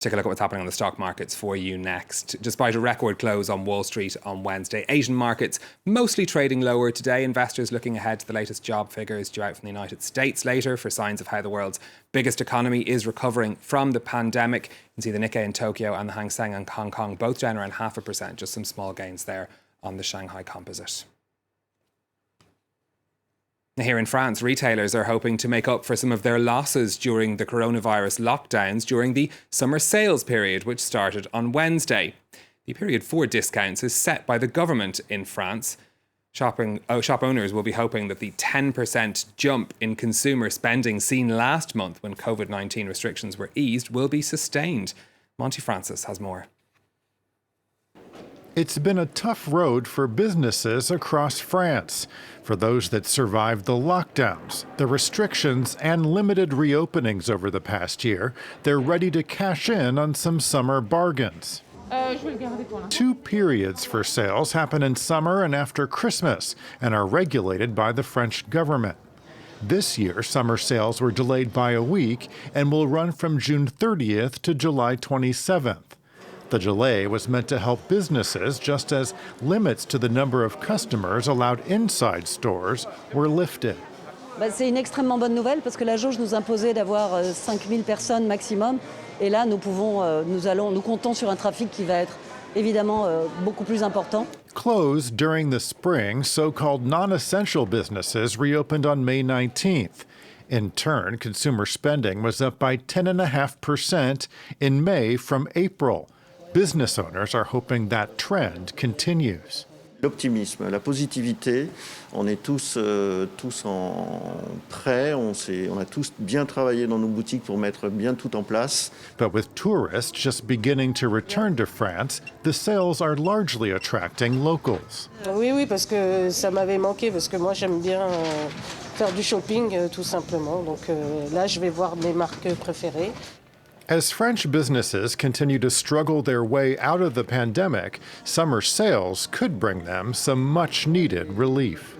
Take a look at what's happening on the stock markets for you next. Despite a record close on Wall Street on Wednesday, Asian markets mostly trading lower today. Investors looking ahead to the latest job figures due out from the United States later for signs of how the world's biggest economy is recovering from the pandemic. You can see the Nikkei in Tokyo and the Hang Seng in Hong Kong both down around 0.5%, just some small gains there on the Shanghai Composite. Here in France, retailers are hoping to make up for some of their losses during the coronavirus lockdowns during the summer sales period, which started on Wednesday. The period for discounts is set by the government in France. Shop owners will be hoping that the 10% jump in consumer spending seen last month when COVID-19 restrictions were eased will be sustained. Monty Francis has more. It's been a tough road for businesses across France. For those that survived the lockdowns, the restrictions, and limited reopenings over the past year, they're ready to cash in on some summer bargains. 2 periods for sales happen in summer and after Christmas and are regulated by the French government. This year, summer sales were delayed by a week and will run from June 30th to July 27th. The delay was meant to help businesses, just as limits to the number of customers allowed inside stores were lifted. C'est une extrêmement bonne nouvelle parce que la jauge nous imposait d'avoir 5000 personnes maximum. Et là, nous comptons sur un trafic qui va être évidemment beaucoup plus important. Closed during the spring, so-called non-essential businesses reopened on May 19th. In turn, consumer spending was up by 10.5% in May from April. Business owners are hoping that trend continues. L'optimisme, la positivité, on est tous en prêt, on a tous bien travaillé dans nos boutiques pour mettre bien tout en place. But with tourists just beginning to return to France, the sales are largely attracting locals. Oui, parce que ça m'avait manqué, parce que moi j'aime bien faire du shopping tout simplement. Donc là, je vais voir mes marques préférées. As French businesses continue to struggle their way out of the pandemic, summer sales could bring them some much-needed relief.